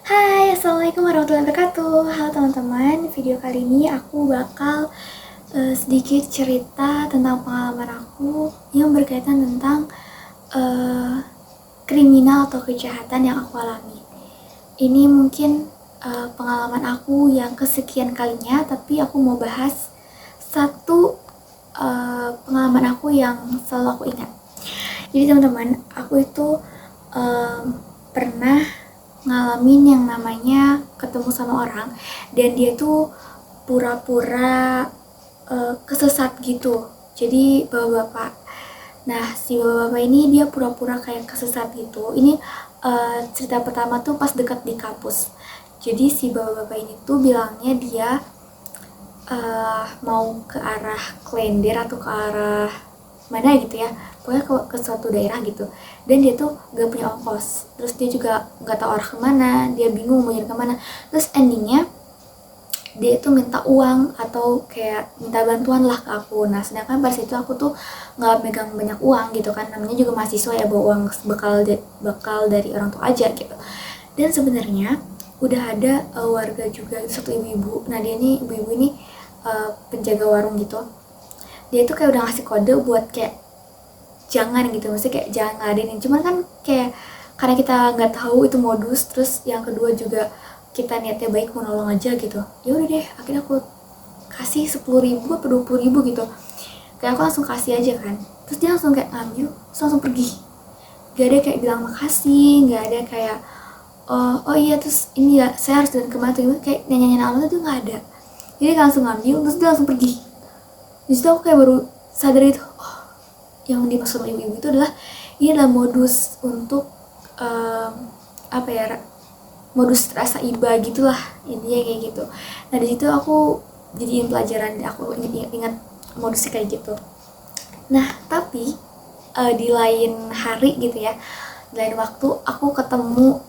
Hai, Assalamualaikum warahmatullahi wabarakatuh. Halo teman-teman, video kali ini aku bakal sedikit cerita tentang pengalaman aku yang berkaitan tentang uh, kriminal atau kejahatan yang aku alami. Ini mungkin pengalaman aku yang kesekian kalinya, tapi aku mau bahas satu pengalaman aku yang selalu aku ingat. Jadi teman-teman, aku itu pernah ngalamin yang namanya ketemu sama orang dan dia tuh pura-pura kesesat gitu. Jadi bapak-bapak. Nah, si bapak-bapak ini dia pura-pura kayak kesesat gitu. Ini cerita pertama tuh pas dekat di kampus. Jadi si bapak-bapak ini tuh bilangnya dia mau ke arah Klender atau ke arah mana gitu ya, pokoknya ke suatu daerah gitu, dan dia tuh gak punya ongkos, terus dia juga gak tahu arah kemana, dia bingung mau jalan kemana, terus endingnya dia itu minta uang atau kayak minta bantuan lah ke aku. Nah sedangkan pada situ aku tuh nggak megang banyak uang gitu kan, namanya juga mahasiswa ya, bawa uang bekal dari orang tua aja gitu. Dan sebenarnya udah ada warga juga, satu ibu-ibu. Nah dia ini ibu-ibu ini penjaga warung gitu, dia tuh kayak udah ngasih kode buat kayak jangan gitu, maksudnya kayak jangan ngadenin, cuman kan kayak karena kita nggak tahu itu modus, terus yang kedua juga kita niatnya baik mau nolong aja gitu. Ya udah deh, akhirnya aku kasih 10.000 atau 20.000 gitu, kayak aku langsung kasih aja kan, terus dia langsung kayak ngambil terus langsung pergi, gak ada kayak bilang makasih, gak ada kayak oh iya terus ini ya saya harus jalan kemana tuh, kayak nanya-nanya alamat tuh nggak ada. Jadi dia langsung ngambil terus dia langsung pergi. Di situ aku kayak baru sadar itu, oh, yang dimaksud ibu-ibu itu adalah ini adalah modus untuk apa ya, modus rasa iba gitulah intinya kayak gitu. Nah di situ aku jadiin pelajaran, aku ingat modusnya kayak gitu. Nah tapi di lain hari gitu ya, di lain waktu aku ketemu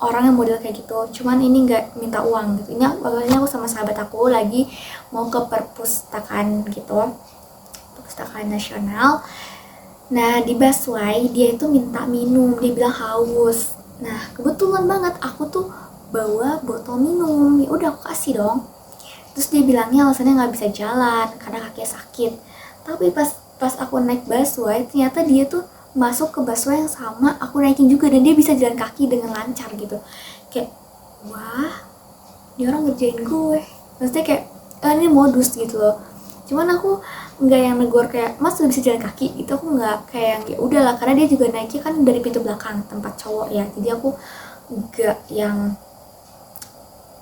orang yang model kayak gitu, cuman ini nggak minta uang gitu. Ini waktunya aku sama sahabat aku lagi mau ke perpustakaan gitu, perpustakaan nasional. Nah di busway dia itu minta minum, dia bilang haus. Nah kebetulan banget aku tuh bawa botol minum, ya udah aku kasih dong. Terus dia bilangnya alasannya nggak bisa jalan karena kakinya sakit. Tapi pas pas aku naik busway, ternyata dia tuh masuk ke busway yang sama aku naikin juga, dan dia bisa jalan kaki dengan lancar gitu. Kayak wah, dia orang ngerjain gue, maksudnya kayak ini modus gitu loh. Cuman aku nggak yang negor kayak mas udah bisa jalan kaki gitu, aku nggak kayak yang ya udahlah, karena dia juga naiknya kan dari pintu belakang tempat cowok ya, jadi aku nggak yang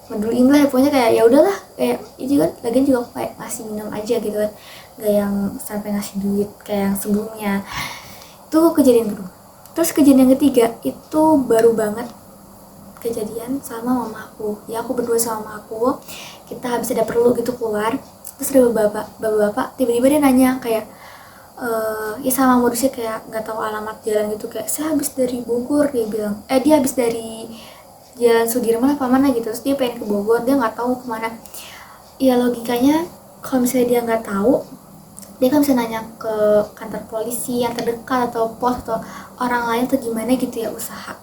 peduliin lah ya, pokoknya kayak ya udahlah, kayak itu kan lagian juga aku kayak ngasih minum aja gitu kan, nggak yang sampai ngasih duit kayak yang sebelumnya. Itu kejadian kedua. Terus kejadian yang ketiga itu baru banget kejadian sama mama aku. Ya aku berdua sama mama aku, kita habis ada perlu gitu keluar, terus ada bapak-bapak tiba-tiba dia nanya kayak ya sama modusnya kayak nggak tahu alamat jalan gitu, kayak saya habis dari Bogor, dia bilang dia habis dari Jalan Sudirman apa mana gitu, terus dia pengen ke Bogor, dia nggak tahu kemana. Ya logikanya kalau misalnya dia nggak tahu, dia kan bisa nanya ke kantor polisi yang terdekat atau pos atau orang lain atau gimana gitu ya, usaha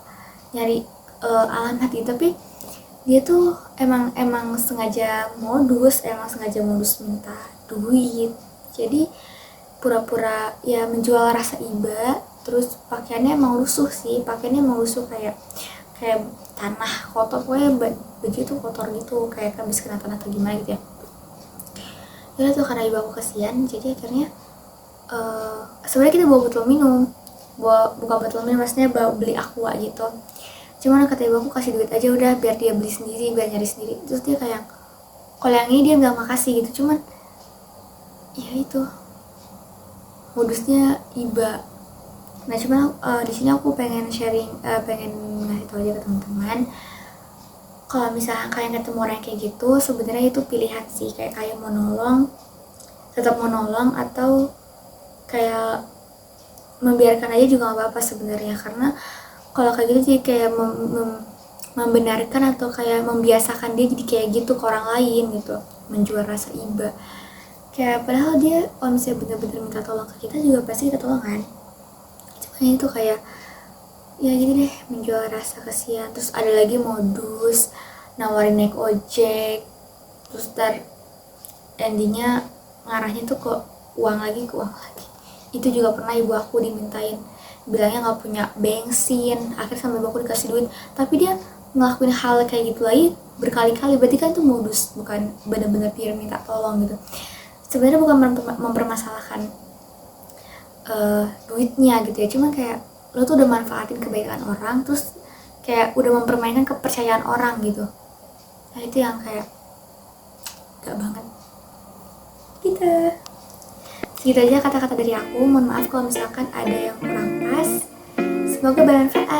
nyari alamat gitu. Tapi dia tuh emang sengaja modus, minta duit. Jadi pura-pura ya menjual rasa iba, terus pakaiannya emang lusuh sih, pakaiannya emang lusuh kayak kayak tanah kotor, pokoknya baju tuh kotor gitu, kayak habis kena tanah atau gimana gitu ya. Ya tuh karena ibu aku kasihan, jadi akhirnya sebenarnya kita bawa botol minum, buka botol minum, maksudnya bawa beli aqua gitu. Cuman kata ibu aku kasih duit aja udah, biar dia beli sendiri, biar nyari sendiri. Terus dia kayak kalau yang ini dia bilang makasih gitu, cuman ya itu modusnya iba. Nah cuman di sini aku pengen sharing, pengen ngasih tau aja ke teman-teman, kalau misalnya kalian ketemu orang kayak gitu, sebenarnya itu pilihan sih, kayak kalian mau nolong, tetap mau nolong, atau kayak membiarkan aja juga nggak apa-apa sebenarnya. Karena kalau kayak gitu sih kayak membenarkan atau kayak membiasakan dia jadi kayak gitu ke orang lain gitu, menjual rasa iba. Kayak padahal dia kalau misalnya bener-bener minta tolong ke kita juga pasti kita tolong kan. Cuman itu kayak ya gitu deh, menjual rasa kasihan. Terus ada lagi modus nawarin naik ojek, terus endingnya ngarahnya tuh ke uang lagi, ke uang lagi. Itu juga pernah ibu aku dimintain, bilangnya nggak punya bensin, akhirnya sama ibu aku dikasih duit, tapi dia ngelakuin hal kayak gitu lagi berkali-kali. Berarti kan itu modus, bukan bener-bener dia minta tolong gitu. Sebenarnya bukan mempermasalahkan duitnya gitu ya, cuma kayak lo tuh udah manfaatin kebaikan orang, terus kayak udah mempermainkan kepercayaan orang gitu. Nah itu yang kayak gak banget gitu. Segitu aja kata-kata dari aku, mohon maaf kalau misalkan ada yang kurang pas, semoga bermanfaat.